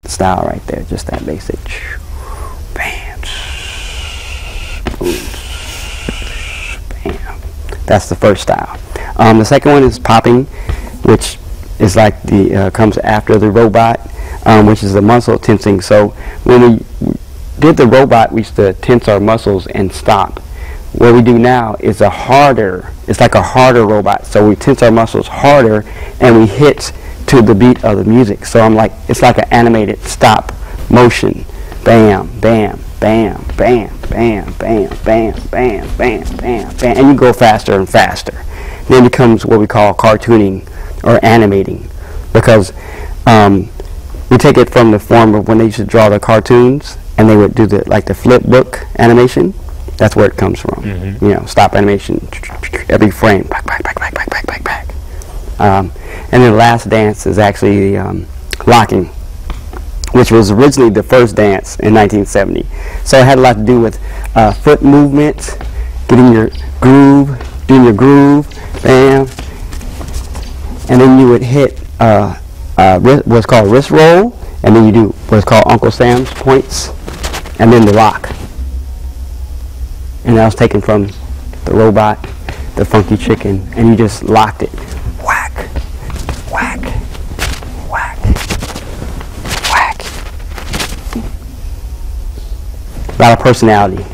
style right there, just that basic. Bam. Boom. Bam. That's the first style. The second one is popping, which is like the comes after the robot, which is the muscle tensing. So when we did the robot, we used to tense our muscles and stop. What we do now is it's like a harder robot. So we tense our muscles harder and we hit to the beat of the music. So it's like an animated stop motion. Bam, bam, bam, bam, bam, bam, bam, bam, bam, bam, bam. And you go faster and faster. Then it becomes what we call cartooning or animating, because we take it from the form of when they used to draw the cartoons and they would do the flip book animation. That's where it comes from. You know, stop animation, every frame, back. And then the last dance is actually locking, which was originally the first dance in 1970. So it had a lot to do with foot movement, getting your groove, doing your groove, bam. And then you would hit what's called wrist roll, and then you do what's called Uncle Sam's points, and then the lock. And that was taken from the robot, the Funky Chicken, and you just locked it. Whack, whack, whack, whack. A lot of personality,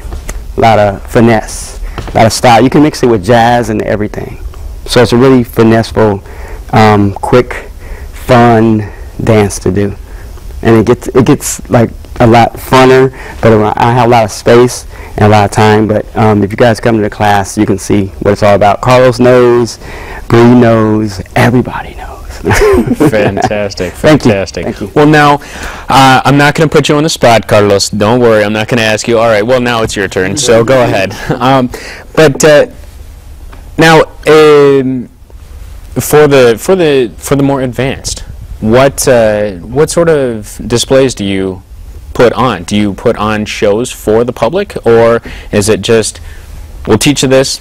a lot of finesse, a lot of style. You can mix it with jazz and everything. So it's a really finesseful, quick, fun dance to do. And it gets like a lot funner, but I have a lot of space and a lot of time. But if you guys come to the class, you can see what it's all about. Carlos knows, Bree knows, everybody knows. Fantastic, Thank you. fantastic. Thank you. Well, now, I'm not going to put you on the spot, Carlos. Don't worry, I'm not going to ask you. All right, well, now it's your turn, so go ahead. Now, for the more advanced, what sort of displays do you put on? Do you put on shows for the public, or is it just, we'll teach you this,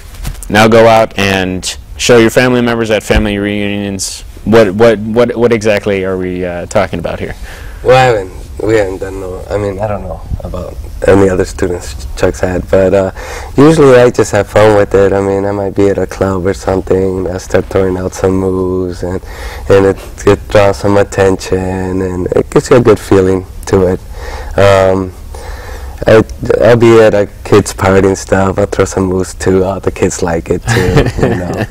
now go out and show your family members at family reunions? What exactly are we talking about here? Well, we haven't done no. I mean, I don't know about any other students Chuck's had, but usually I just have fun with it. I mean, I might be at a club or something, I start throwing out some moves, and it draws some attention, and it gives you a good feeling to it. I'll be at a kid's party and stuff. I'll throw some moves too. The kids like it too, you know.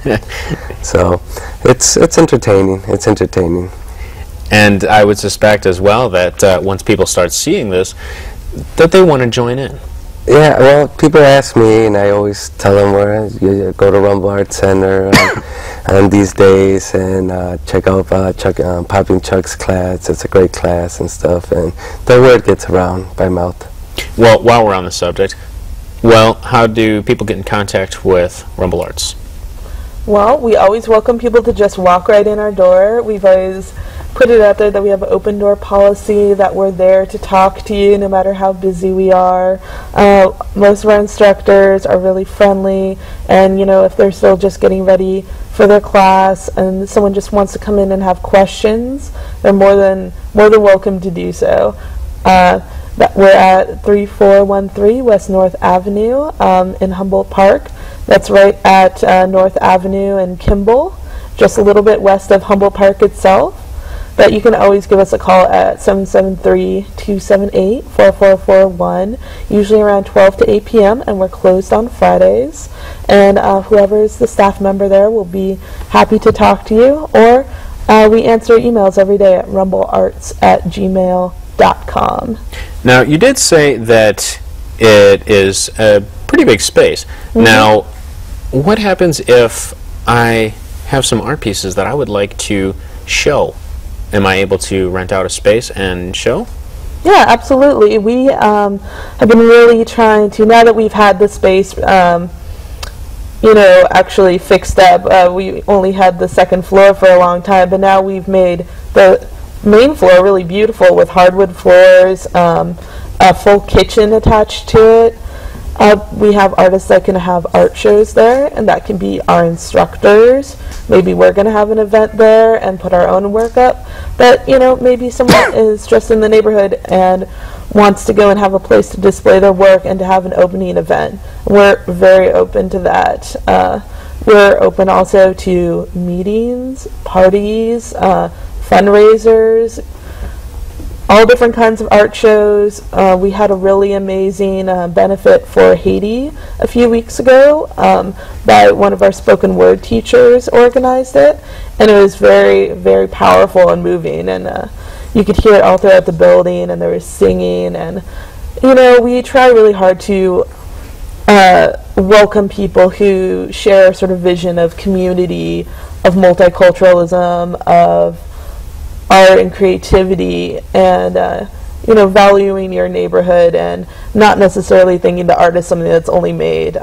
So it's entertaining. It's entertaining. And I would suspect as well that once people start seeing this, that they want to join in. Yeah, well, people ask me, and I always tell them where you go to Rumble Arts Center on these days, and check out Popping Chuck's class. It's a great class and stuff, and the word gets around by mouth. Well, while we're on the subject, how do people get in contact with Rumble Arts? Well, we always welcome people to just walk right in our door. We've always put it out there that we have an open door policy, that we're there to talk to you no matter how busy we are. Most of our instructors are really friendly, and you know, if they're still just getting ready for their class and someone just wants to come in and have questions, they're more than welcome to do so. We're at 3413 West North Avenue in Humboldt Park. That's right at North Avenue and Kimball, just a little bit west of Humboldt Park itself. But you can always give us a call at 773-278-4441, usually around 12 to 8 p.m., and we're closed on Fridays. And whoever is the staff member there will be happy to talk to you, or we answer emails every day at rumblearts@gmail.com. Now, you did say that it is a pretty big space. Mm-hmm. Now, what happens if I have some art pieces that I would like to show? Am I able to rent out a space and show? Yeah, absolutely. We have been really trying to, now that we've had the space, actually fixed up. We only had the second floor for a long time, but now we've made the main floor really beautiful with hardwood floors, a full kitchen attached to it. We have artists that can have art shows there, and that can be our instructors. Maybe we're going to have an event there and put our own work up. But, you know, maybe someone is just in the neighborhood and wants to go and have a place to display their work and to have an opening event. We're very open to that. We're open also to meetings, parties, fundraisers, all different kinds of art shows. We had a really amazing benefit for Haiti a few weeks ago by one of our spoken word teachers organized it, and it was very, very powerful and moving, and you could hear it all throughout the building, and there was singing, and you know, we try really hard to welcome people who share a sort of vision of community, of multiculturalism, of art and creativity, and you know, valuing your neighborhood and not necessarily thinking the art is something that's only made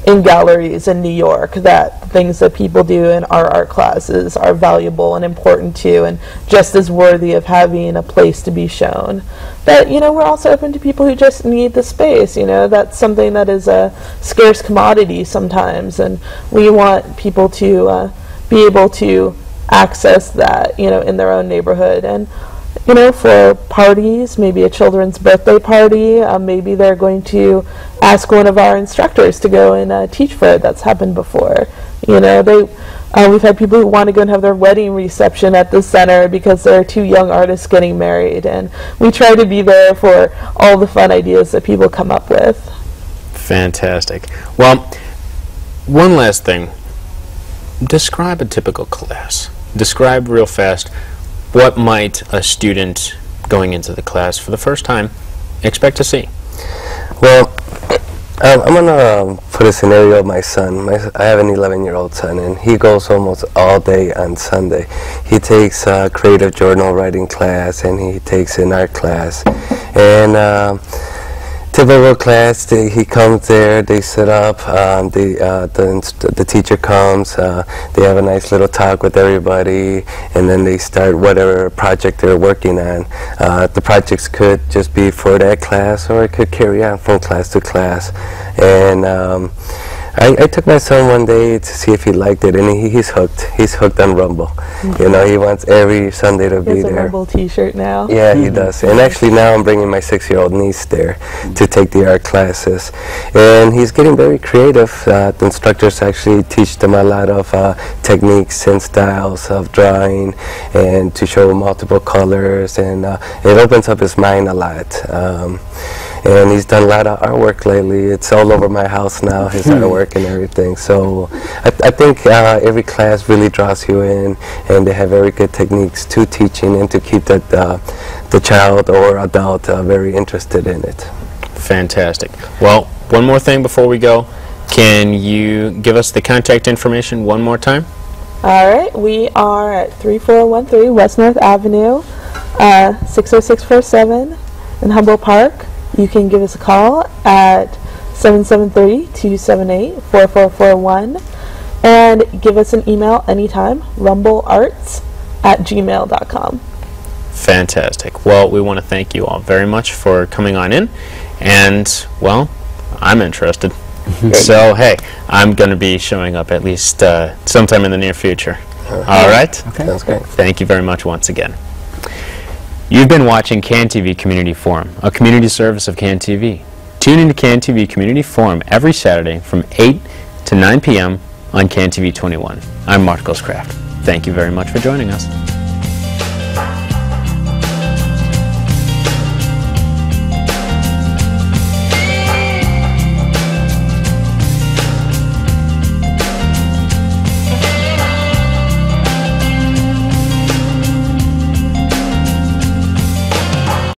in galleries in New York, that things that people do in our art classes are valuable and important too, and just as worthy of having a place to be shown. But you know, we're also open to people who just need the space. You know, that's something that is a scarce commodity sometimes, and we want people to be able to access that, you know, in their own neighborhood. And you know, for parties, maybe a children's birthday party, maybe they're going to ask one of our instructors to go and teach for it. That's happened before. You know, we've had people who want to go and have their wedding reception at the center because there are two young artists getting married, and we try to be there for all the fun ideas that people come up with. Fantastic. Well, one last thing. Describe a typical class. Describe real fast, what might a student going into the class for the first time expect to see? Well, I'm going to put a scenario of my son. I have an 11-year-old son, and he goes almost all day on Sunday. He takes a creative journal writing class, and he takes an art class. And typical class, he comes there, they sit up, the teacher comes, they have a nice little talk with everybody, and then they start whatever project they're working on. The projects could just be for that class, or it could carry on from class to class. And I took my son one day to see if he liked it, and he's hooked. He's hooked on Rumble. Mm-hmm. You know, he wants every Sunday to be there. He has a Rumble T-shirt now. Yeah, he does. And actually now I'm bringing my 6-year-old niece there to take the art classes. And he's getting very creative. The instructors actually teach them a lot of techniques and styles of drawing, and to show multiple colors, and it opens up his mind a lot. And he's done a lot of artwork lately. It's all over my house now, his artwork and everything. So I think every class really draws you in, and they have very good techniques to teaching and to keep the child or adult very interested in it. Fantastic. Well, one more thing before we go. Can you give us the contact information one more time? All right. We are at 3413 West North Avenue, 60647 in Humboldt Park. You can give us a call at 773-278-4441 and give us an email anytime, rumblearts@gmail.com. Fantastic. Well, we want to thank you all very much for coming on in, and, well, I'm interested. So, hey, I'm going to be showing up at least sometime in the near future. All right? Okay. Sounds great. Thank you very much once again. You've been watching CAN-TV Community Forum, a community service of CAN-TV. Tune into CAN-TV Community Forum every Saturday from 8 to 9 p.m. on CAN-TV 21. I'm Marcos Kraft. Thank you very much for joining us.